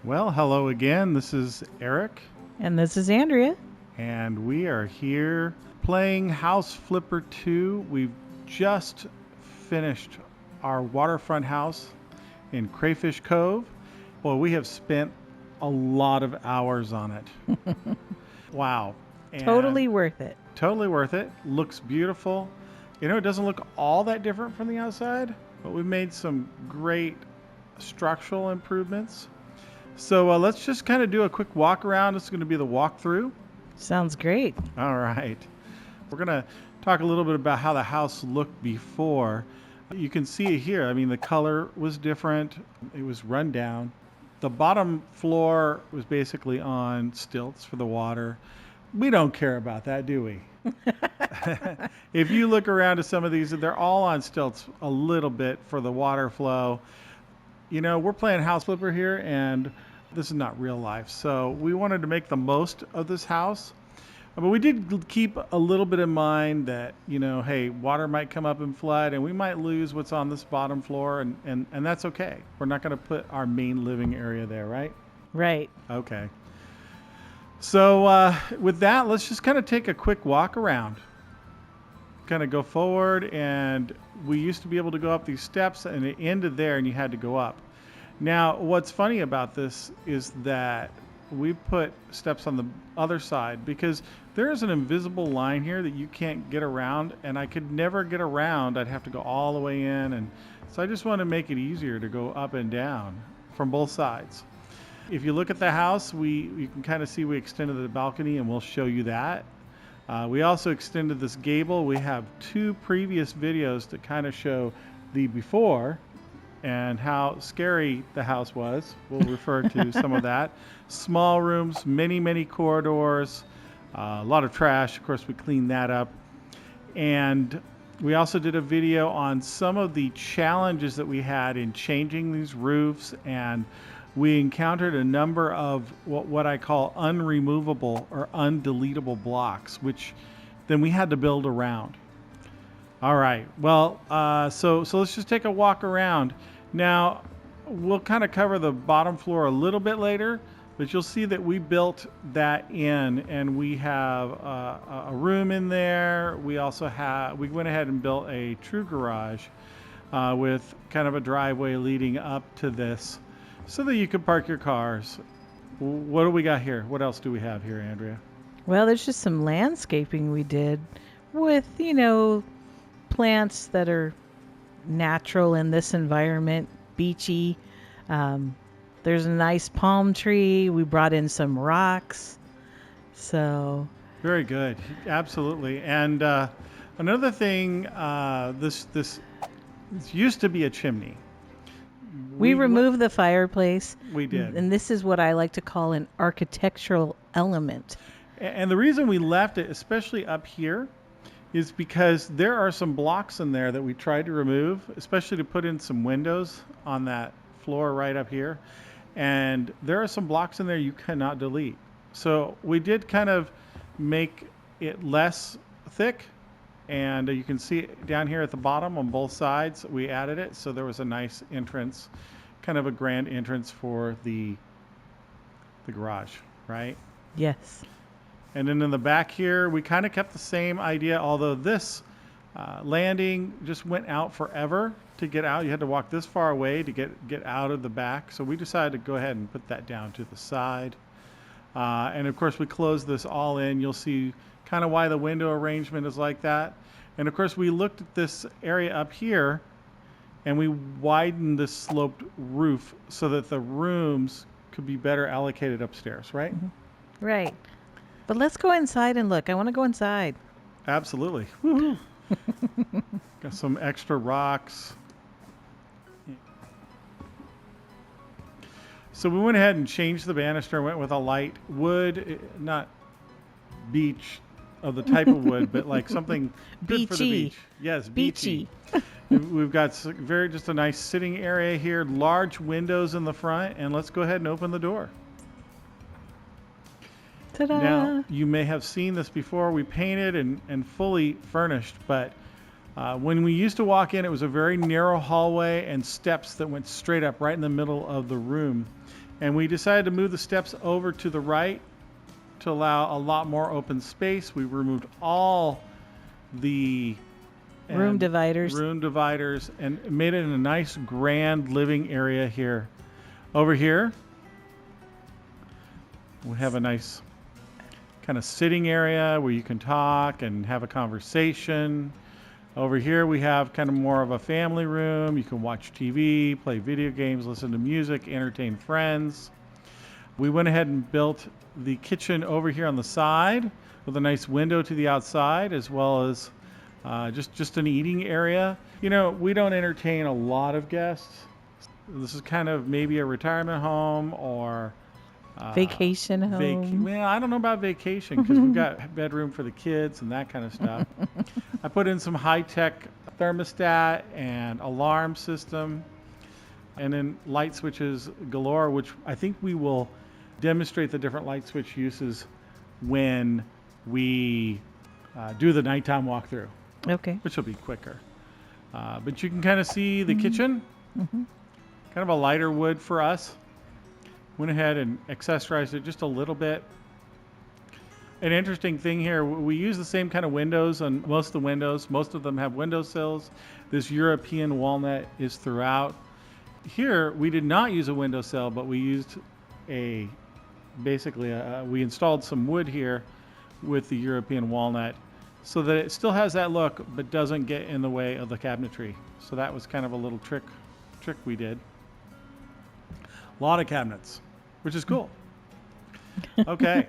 Well, hello again. This is Eric, And this is Andrea. and we are here playing House Flipper 2. We've just finished our waterfront house in Crayfish Cove. Well, we have spent a lot of hours on it. Wow. And Totally worth it. totally worth it. Looks beautiful. It doesn't look all that different from the outside, but we've made some great structural improvements. So let's just kind of do a quick walk around. It's going to be the walkthrough. Sounds great. All right. We're going to talk a little bit about how the house looked before. You can see it here. I mean, the color was different. It was run down. The bottom floor was basically on stilts for the water. We don't care about that, do we? If you look around at some of these, they're all on stilts a little bit for the water flow. We're playing House Flipper here, and this is not real life. So we wanted to make the most of this house. But we did keep a little bit in mind that, hey, water might come up and flood, and we might lose what's on this bottom floor, and that's okay. We're not going to put our main living area there, right? Right. Okay. So with that, let's just kind of take a quick walk around. Kind of go forward, and we used to be able to go up these steps, and it ended there, and you had to go up. Now, what's funny about this is that we put steps on the other side because there is an invisible line here that you can't get around, and I could never get around. I'd have to go all the way in, and so I just want to make it easier to go up and down from both sides. If you look at the house, you can kind of see we extended the balcony, and we'll show you that. We also extended this gable. We have two previous videos that kind of show the before and how scary the house was. We'll refer to some of that. Small rooms, many corridors, a lot of trash. Of course, we cleaned that up. And we also did a video on some of the challenges that we had in changing these roofs, and we encountered a number of what I call unremovable or undeletable blocks, which then we had to build around. All right. Well, so let's just take a walk around. Now, we'll kind of cover the bottom floor a little bit later, but you'll see that we built that in, and we have a room in there. We went ahead and built a true garage with kind of a driveway leading up to this, so that you could park your cars. What do we got here? What else do we have here, Andrea? Well, there's just some landscaping we did with, plants that are natural in this environment, beachy. There's a nice palm tree. We brought in some rocks. So Very good. Absolutely. And another thing, this used to be a chimney. we removed the fireplace. We did. And this is what I like to call an architectural element. And the reason we left it, especially up here, is because there are some blocks in there that we tried to remove, especially to put in some windows on that floor right up here. And there are some blocks in there you cannot delete. So we did kind of make it less thick. And you can see it down here at the bottom on both sides, we added it. So there was a nice entrance, kind of a grand entrance for the garage, right? Yes. And then in the back here, we kind of kept the same idea, although this landing just went out forever to get out. You had to walk this far away to get out of the back. So we decided to go ahead and put that down to the side. And of course, we closed this all in. You'll see kind of why the window arrangement is like that. And of course, we looked at this area up here, and we widened this sloped roof so that the rooms could be better allocated upstairs, right? Mm-hmm. Right. But let's go inside and look. I want to go inside. Absolutely. Woo-hoo. Got some extra rocks. So we went ahead and changed the banister, went with a light wood, not beech of the type of wood, but like something good for the Beachy. beach. Yes, beachy. We've got just a nice sitting area here, large windows in the front, and let's go ahead and open the door. Ta-da! Now, you may have seen this before. We painted and fully furnished, but when we used to walk in, it was a very narrow hallway and steps that went straight up right in the middle of the room. And we decided to move the steps over to the right to allow a lot more open space. We removed all the Room dividers. And made it a nice grand living area here. Over here, we have a nice kind of sitting area where you can talk and have a conversation. Over here, we have kind of more of a family room. You can watch TV, play video games, listen to music, entertain friends. We went ahead and built the kitchen over here on the side with a nice window to the outside, as well as just an eating area. You know, we don't entertain a lot of guests. This is kind of maybe a retirement home or Vacation home. well, I don't know about vacation because we've got bedroom for the kids and that kind of stuff. I put in some high-tech thermostat and alarm system, and then light switches galore, which I think we will demonstrate the different light switch uses when we do the nighttime walkthrough. Okay. Which will be quicker. But you can kind of see the kitchen. Kind of a lighter wood for us. Went ahead and accessorized it just a little bit. An interesting thing here, we use the same kind of windows on most of the windows. Most of them have windowsills. This European walnut is throughout. Here, we did not use a windowsill, but we used we installed some wood here with the European walnut so that it still has that look, but doesn't get in the way of the cabinetry. So that was kind of a little trick we did. A lot of cabinets, which is cool. Okay.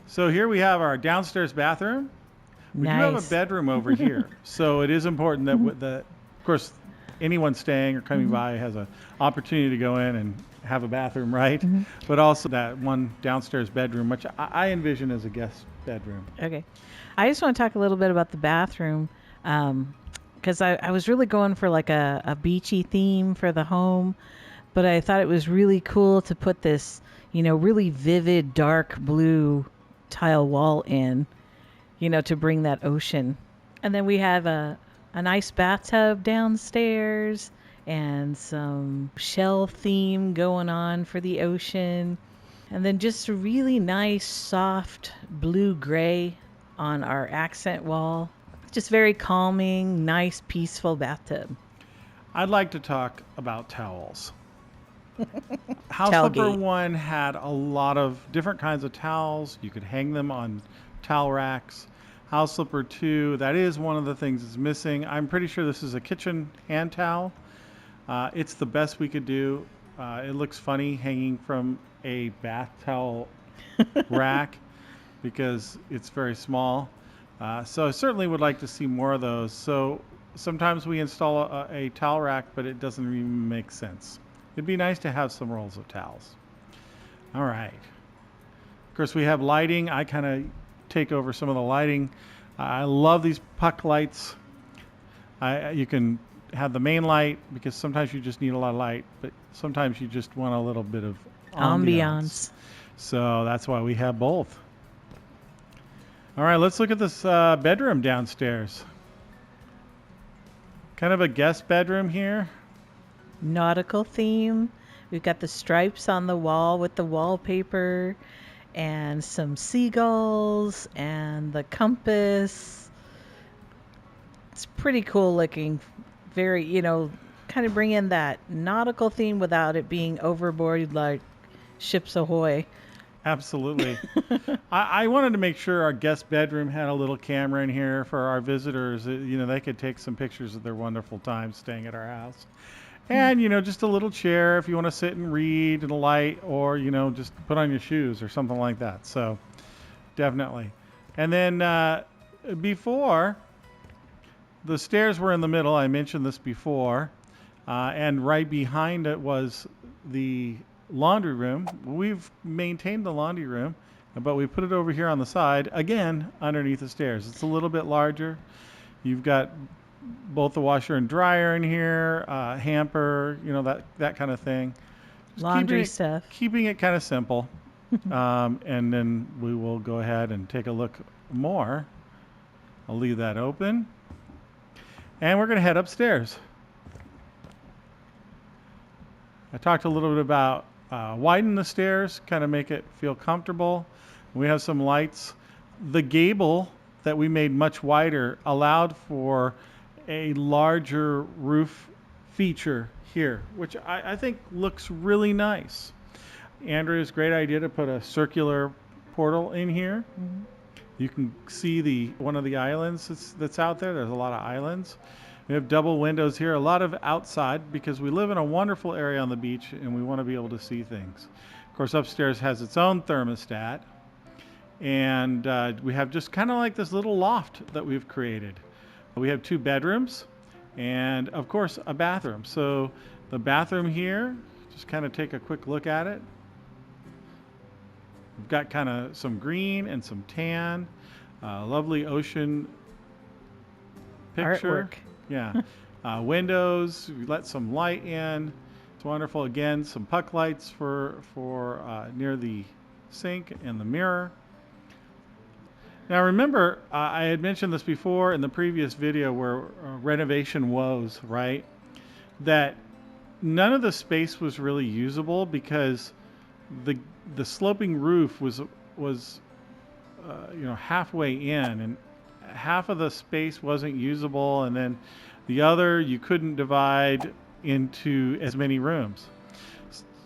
So here we have our downstairs bathroom. We do have a bedroom over here. So it is important that of course, anyone staying or coming by has an opportunity to go in and have a bathroom, right? But also that one downstairs bedroom, which I envision as a guest bedroom. Okay. I just want to talk a little bit about the bathroom because I was really going for like a beachy theme for the home, but I thought it was really cool to put this, really vivid dark blue tile wall in, to bring that ocean. And then we have a nice bathtub downstairs and some shell theme going on for the ocean. And then just a really nice soft blue-gray on our accent wall. Just very calming, nice, peaceful bathtub. I'd like to talk about towels. House Flipper 1 had a lot of different kinds of towels. You could hang them on towel racks. House Flipper 2, that is one of the things that's missing. I'm pretty sure this is a kitchen hand towel. It's the best we could do. It looks funny hanging from a bath towel rack because it's very small. So I certainly would like to see more of those. So sometimes we install a towel rack, but it doesn't even make sense. It'd be nice to have some rolls of towels. All right. Of course, we have lighting. I kind of take over some of the lighting. I love these puck lights. You can have the main light because sometimes you just need a lot of light, but sometimes you just want a little bit of ambiance. So that's why we have both. All right, let's look at this bedroom downstairs. Kind of a guest bedroom here. Nautical theme. We've got the stripes on the wall with the wallpaper and some seagulls and the compass. It's pretty cool looking. Very, kind of bring in that nautical theme without it being overboard like Ships Ahoy. Absolutely. I wanted to make sure our guest bedroom had a little camera in here for our visitors. They could take some pictures of their wonderful time staying at our house. And, just a little chair if you want to sit and read in the light or, just put on your shoes or something like that. So definitely. And then before, the stairs were in the middle. I mentioned this before. And right behind it was the laundry room. We've maintained the laundry room, but we put it over here on the side, again, underneath the stairs. It's a little bit larger. You've got both the washer and dryer in here, hamper, that kind of thing. Just laundry stuff. Keeping it kind of simple. And then we will go ahead and take a look more. I'll leave that open. And we're going to head upstairs. I talked a little bit about widen the stairs, kind of make it feel comfortable. We have some lights. The gable that we made much wider allowed for a larger roof feature here, which I think looks really nice. Andrea's great idea to put a circular portal in here. Mhm. You can see one of the islands that's out there. There's a lot of islands. We have double windows here, a lot of outside because we live in a wonderful area on the beach and we want to be able to see things. Of course, upstairs has its own thermostat. And we have just kind of like this little loft that we've created. We have 2 bedrooms and, of course, a bathroom. So the bathroom here, just kind of take a quick look at it. We've got kind of some green and some tan, lovely ocean picture. Artwork. Yeah. Windows, we let some light in. It's wonderful. Again, some puck lights for near the sink and the mirror. Now remember, I had mentioned this before in the previous video where renovation woes, right? That none of the space was really usable because the sloping roof was halfway in, and half of the space wasn't usable, and then the other you couldn't divide into as many rooms.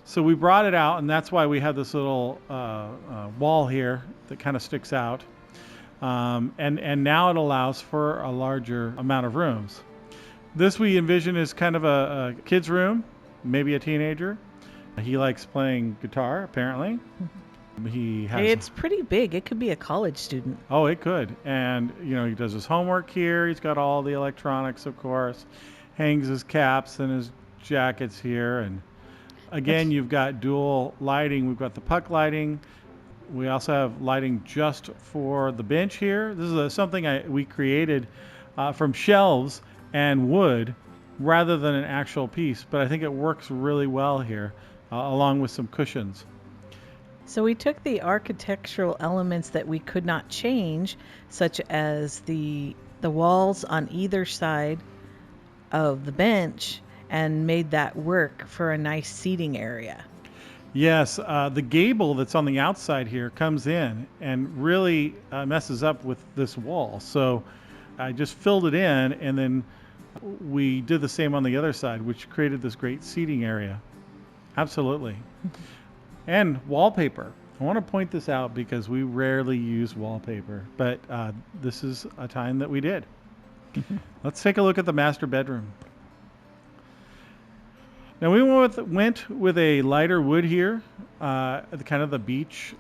So we brought it out, and that's why we have this little wall here that kind of sticks out. And now it allows for a larger amount of rooms. This we envision is kind of a kid's room, maybe a teenager. He likes playing guitar, apparently. It's pretty big. It could be a college student. Oh, it could. And, he does his homework here. He's got all the electronics, of course. Hangs his caps and his jackets here. And again, you've got dual lighting. We've got the puck lighting. We also have lighting just for the bench here. This is something we created from shelves and wood rather than an actual piece, but I think it works really well here, along with some cushions. So we took the architectural elements that we could not change, such as the walls on either side of the bench, and made that work for a nice seating area. Yes, the gable that's on the outside here comes in and really messes up with this wall. So I just filled it in, and then we did the same on the other side, which created this great seating area. Absolutely. And wallpaper. I want to point this out because we rarely use wallpaper, but this is a time that we did. Let's take a look at the master bedroom. Now we went with a lighter wood here, kind of the beach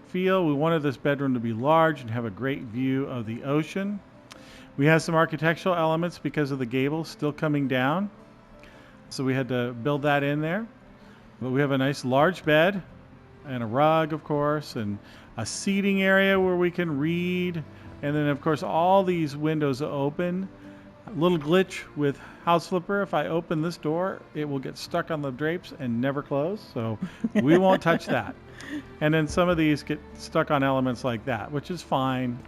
feel. We wanted this bedroom to be large and have a great view of the ocean. We have some architectural elements because of the gable still coming down, so we had to build that in there. But we have a nice large bed and a rug, of course, and a seating area where we can read. And then, of course, all these windows open. A little glitch with House Flipper. If I open this door, it will get stuck on the drapes and never close. So we won't touch that. And then some of these get stuck on elements like that, which is fine.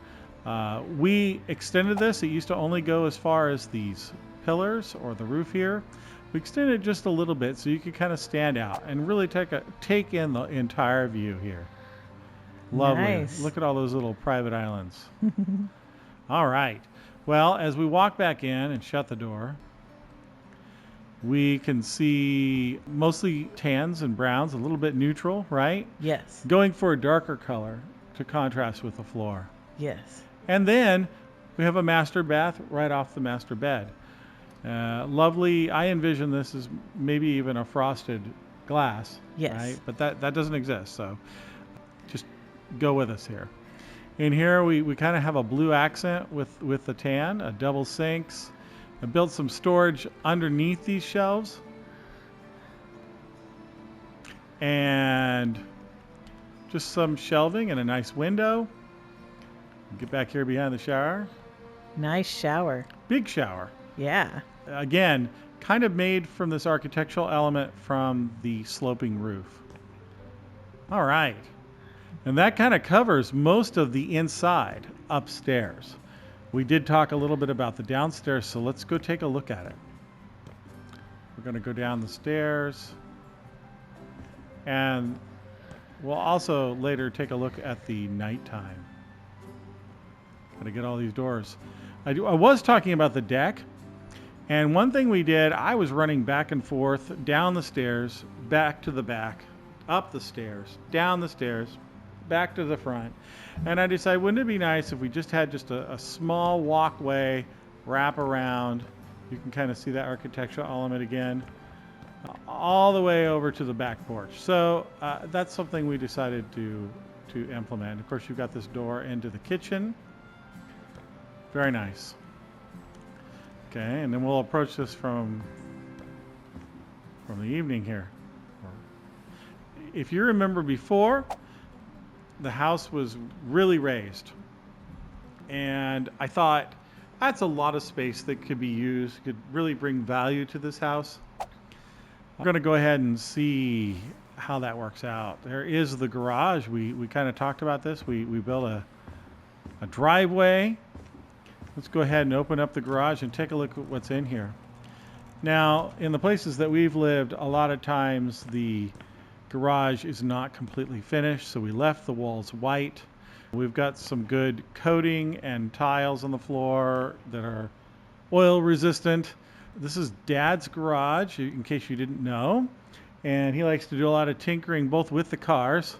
We extended this. It used to only go as far as these pillars or the roof here. We extended it just a little bit so you could kind of stand out and really take in the entire view here. Lovely. Nice. Look at all those little private islands. All right. Well, as we walk back in and shut the door, we can see mostly tans and browns, a little bit neutral, right? Yes. Going for a darker color to contrast with the floor. Yes. And then we have a master bath right off the master bed. Lovely. I envision this as maybe even a frosted glass. Yes. Right? But that doesn't exist, so just go with us here. In here, we kind of have a blue accent with the tan, a double sinks. I built some storage underneath these shelves. And just some shelving and a nice window. Get back here behind the shower. Nice shower. Big shower. Yeah. Again, kind of made from this architectural element from the sloping roof. All right. And that kind of covers most of the inside upstairs. We did talk a little bit about the downstairs, so let's go take a look at it. We're going to go down the stairs. And we'll also later take a look at the nighttime. Gotta get all these doors. I was talking about the deck. And one thing we did, I was running back and forth, down the stairs, back to the back, up the stairs, down the stairs, back to the front. And I decided, wouldn't it be nice if we just had just a small walkway, wrap around. You can kind of see that architectural element again, all the way over to the back porch. So that's something we decided to implement. Of course, you've got this door into the kitchen. Very nice. Okay, and then we'll approach this from the evening here. If you remember before, the house was really raised. And I thought, that's a lot of space that could be used, could really bring value to this house. We're going to go ahead and see how that works out. There is the garage. We kind of talked about this. We built a driveway. Let's go ahead and open up the garage and take a look at what's in here. Now, in the places that we've lived, a lot of times the garage is not completely finished, so we left the walls white. We've got some good coating and tiles on the floor that are oil resistant. This is Dad's garage, in case you didn't know. And he likes to do a lot of tinkering, both with the cars.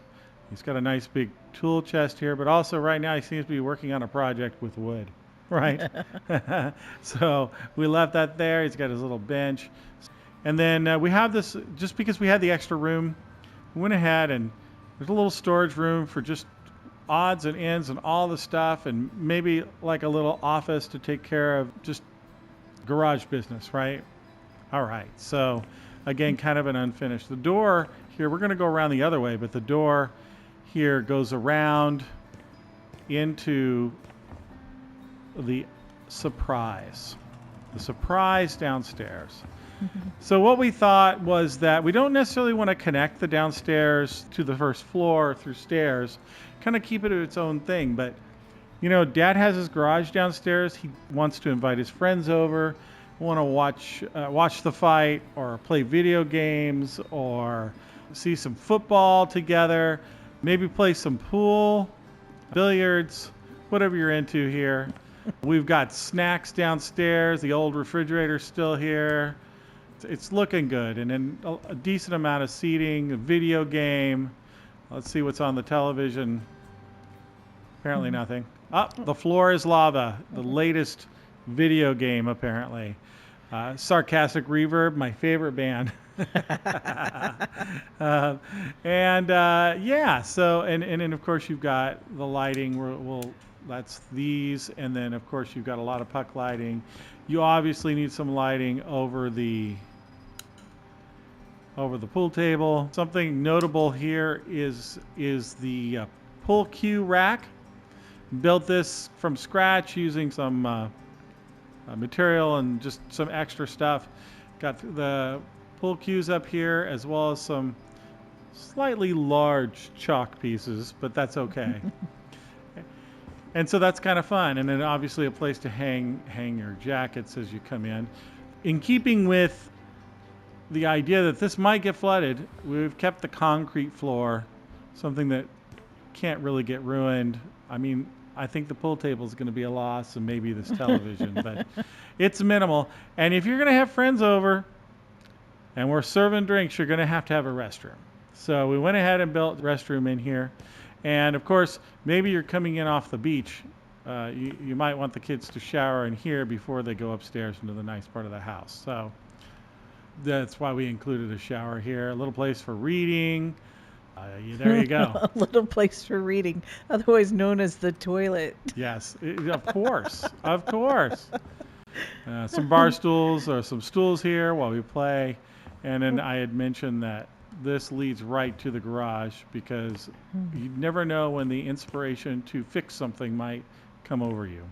He's got a nice big tool chest here, but also right now he seems to be working on a project with wood. Right? So we left that there. He's got his little bench. And then we have this, just because we had the extra room, we went ahead and there's a little storage room for just odds and ends and all the stuff, and maybe like a little office to take care of just garage business, right? All right. So again, kind of an unfinished. The door here, we're going to go around the other way, but the door here goes around into the surprise downstairs. So what we thought was that we don't necessarily want to connect the downstairs to the first floor through stairs, kind of keep it its own thing. But you know, Dad has his garage downstairs. He wants to invite his friends over, want to watch the fight or play video games or see some football together, maybe play some pool, billiards, whatever you're into here. We've got snacks downstairs. The old refrigerator's still here. It's looking good. And then a decent amount of seating, a video game. Let's see what's on the television. Apparently nothing. The floor is lava. The latest video game, apparently. Sarcastic Reverb, my favorite band. Yeah, so, and then of course you've got the lighting. That's these, and then of course you've got a lot of puck lighting. You obviously need some lighting over the pool table. Something notable here is the pool cue rack. Built this from scratch using some material and just some extra stuff. Got the pool cues up here as well as some slightly large chalk pieces, but that's okay. And so that's kind of fun. And then obviously a place to hang your jackets as you come in. In keeping with the idea that this might get flooded, we've kept the concrete floor, something that can't really get ruined. I mean, I think the pool table is going to be a loss and maybe this television, but it's minimal. And if you're going to have friends over and we're serving drinks, you're going to have a restroom. So we went ahead and built a restroom in here. And of course, maybe you're coming in off the beach. You might want the kids to shower in here before they go upstairs into the nice part of the house. So that's why we included a shower here. A little place for reading. There you go. A little place for reading, otherwise known as the toilet. Yes, of course. Of course. Some bar stools or some stools here while we play. And then I had mentioned that this leads right to the garage because you never know when the inspiration to fix something might come over you.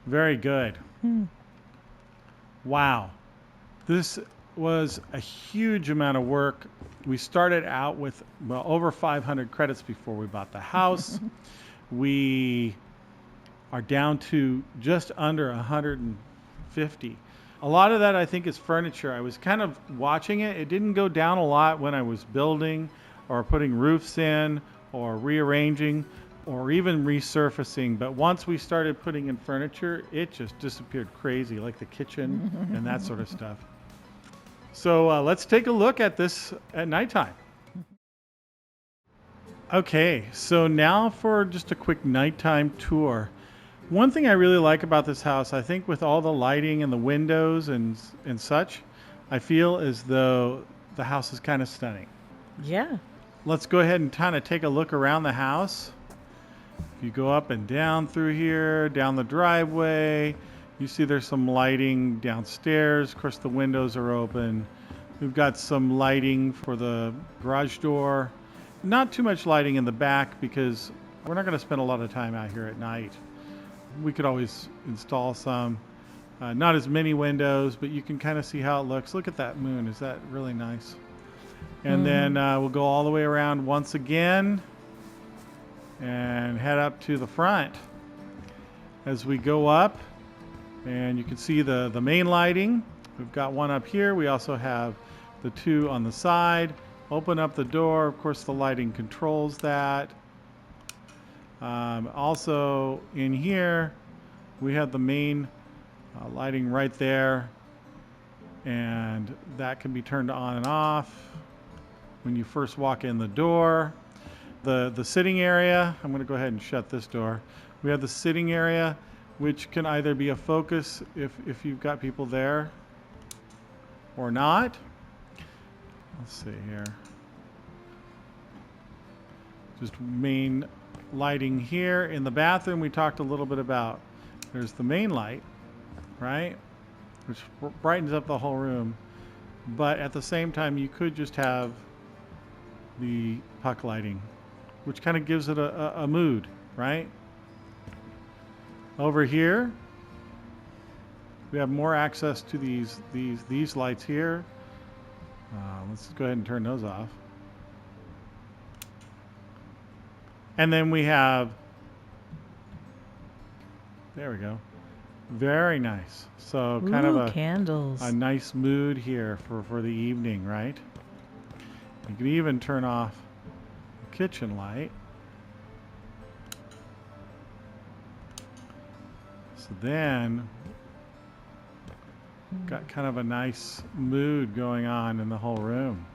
Very good. Wow. This was a huge amount of work. We started out with over 500 credits before we bought the house. We are down to just under 150. A lot of that I think is furniture. I was kind of watching it. It didn't go down a lot when I was building or putting roofs in or rearranging or even resurfacing. But once we started putting in furniture, it just disappeared crazy, like the kitchen and that sort of stuff. So let's take a look at this at nighttime. Okay, so now for just a quick nighttime tour. One thing I really like about this house, I think with all the lighting and the windows and such, I feel as though the house is kind of stunning. Yeah. Let's go ahead and kind of take a look around the house. If you go up and down through here, down the driveway, you see there's some lighting downstairs. Of course, the windows are open. We've got some lighting for the garage door. Not too much lighting in the back because we're not going to spend a lot of time out here at night. We could always install some. Not as many windows, but you can kind of see how it looks. Look at that moon. Is that really nice? And then we'll go all the way around once again and head up to the front. As we go up, and you can see the main lighting. We've got one up here. We also have the two on the side. Open up the door. Of course, the lighting controls that. Also in here, we have the main lighting right there, and that can be turned on and off when you first walk in the door. The sitting area, I'm going to go ahead and shut this door. We have the sitting area, which can either be a focus if you've got people there or not. Let's see here. Just main lighting here. In the bathroom, we talked a little bit about, there's the main light, right? Which brightens up the whole room. But at the same time, you could just have the puck lighting, which kind of gives it a mood, right? Over here, we have more access to these lights here. Let's go ahead and turn those off. And then we have, there we go. Very nice. So kind of a candles. A nice mood here for the evening, right? You can even turn off the kitchen light. So then, got kind of a nice mood going on in the whole room.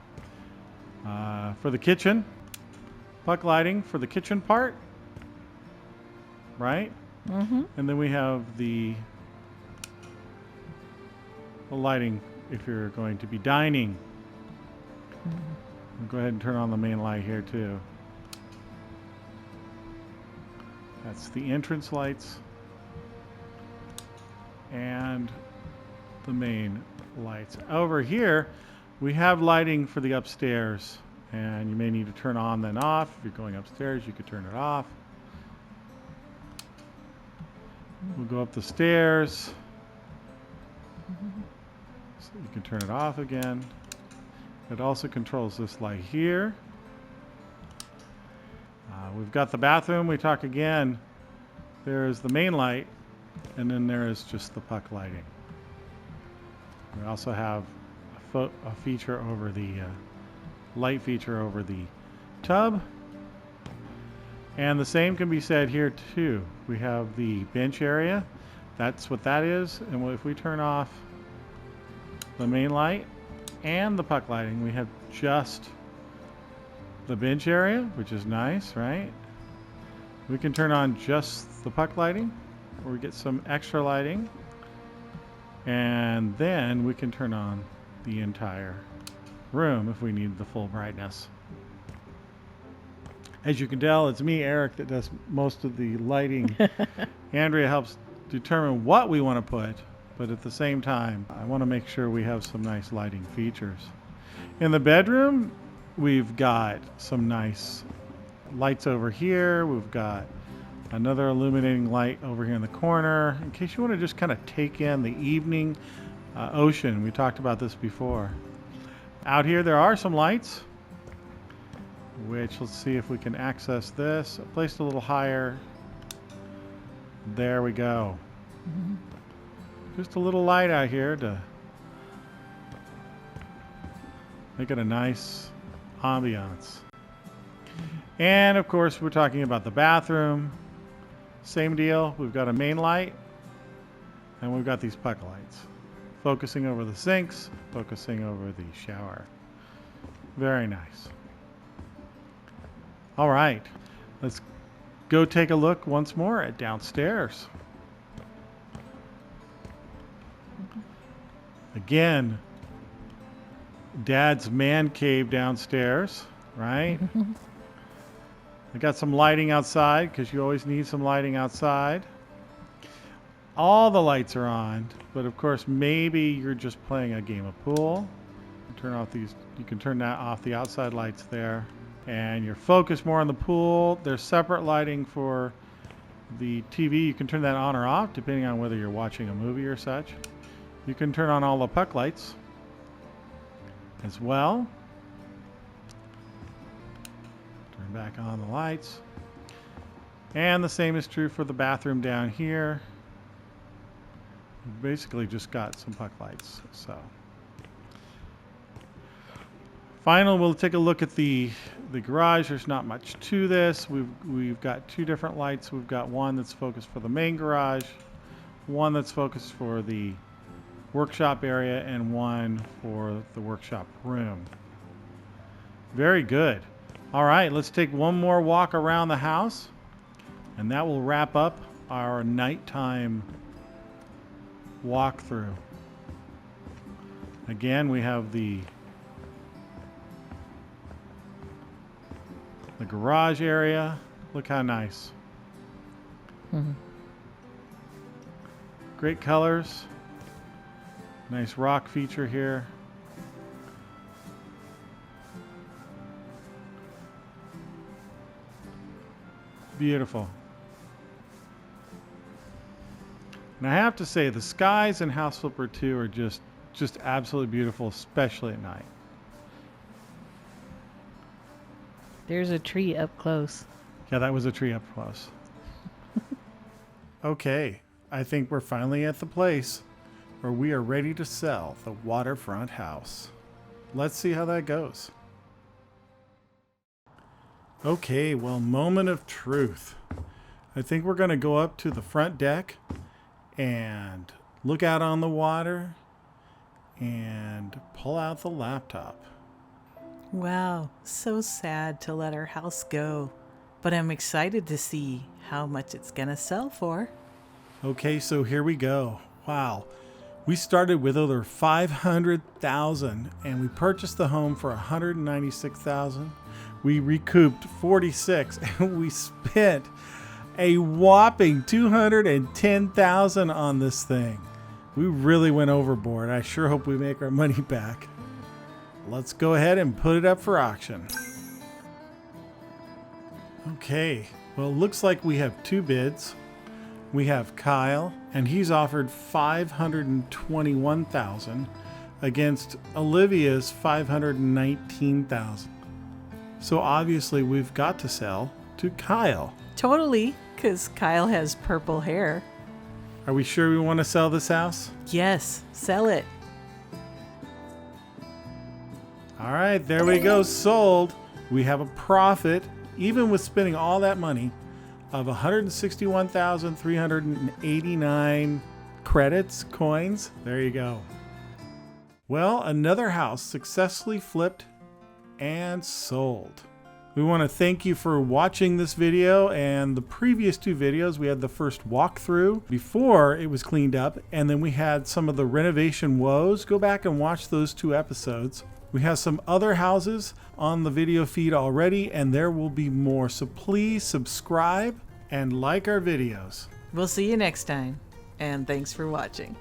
For the kitchen, puck lighting for the kitchen part, right? And then we have the lighting if you're going to be dining. I'll go ahead and turn on the main light here too. That's the entrance lights and the main lights. Over here, we have lighting for the upstairs, and you may need to turn on then off. If you're going upstairs, you could turn it off. We'll go up the stairs. So you can turn it off again. It also controls this light here. We've got the bathroom. We talk again. There's the main light, and then there is just the puck lighting. We also have a feature over the light feature over the tub. And the same can be said here too. We have the bench area. That's what that is. And if we turn off the main light and the puck lighting, we have just the bench area, which is nice, right? We can turn on just the puck lighting, or we get some extra lighting. And then we can turn on the entire room if we need the full brightness. As you can tell, it's me, Eric, that does most of the lighting. Andrea helps determine what we want to put, but at the same time, I want to make sure we have some nice lighting features. In the bedroom, we've got some nice lights over here. We've got another illuminating light over here in the corner, in case you want to just kind of take in the evening ocean. We talked about this before. Out here, there are some lights, which let's see if we can access this. Placed a little higher. There we go. Just a little light out here to make it a nice ambiance. And of course, we're talking about the bathroom. Same deal. We've got a main light and we've got these puck lights. Focusing over the sinks, focusing over the shower. Very nice. All right, let's go take a look once more at downstairs. Again, Dad's man cave downstairs, right? I got some lighting outside because you always need some lighting outside. All the lights are on, but of course maybe you're just playing a game of pool. Turn off these. You can turn that off, the outside lights there, and you're focused more on the pool. There's separate lighting for the TV. You can turn that on or off depending on whether you're watching a movie or such. You can turn on all the puck lights as well. Turn back on the lights. And the same is true for the bathroom down here. You've basically just got some puck lights. So final, we'll take a look at the garage. There's not much to this. We've got two different lights. We've got one that's focused for the main garage, one that's focused for the workshop area, and one for the workshop room. Very good. All right, let's take one more walk around the house, and that will wrap up our nighttime walkthrough. Again, we have the garage area. Look how nice. Great colors. Nice rock feature here. Beautiful. And I have to say, the skies in House Flipper 2 are just absolutely beautiful, especially at night. There's a tree up close. Yeah, that was a tree up close. Okay, I think we're finally at the place where we are ready to sell the Waterfront House. Let's see how that goes. Okay, well, moment of truth. I think we're going to go up to the front deck and look out on the water and pull out the laptop. Wow, so sad to let our house go, but I'm excited to see how much it's gonna sell for. Okay, so here we go. Wow. We started with over $500,000 and we purchased the home for $196,000. We recouped $46,000 and we spent a whopping $210,000 on this thing. We really went overboard. I sure hope we make our money back. Let's go ahead and put it up for auction. Okay, well, it looks like we have two bids. We have Kyle, and he's offered $521,000 against Olivia's $519,000. So obviously we've got to sell to Kyle. Totally, because Kyle has purple hair. Are we sure we want to sell this house? Yes, sell it. All right, there we go, sold. We have a profit, even with spending all that money, of 161,389 credits, coins. There you go. Well, another house successfully flipped and sold. We want to thank you for watching this video and the previous two videos. We had the first walkthrough before it was cleaned up, and then we had some of the renovation woes. Go back and watch those two episodes. We have some other houses on the video feed already, and there will be more. So please subscribe and like our videos. We'll see you next time, and thanks for watching.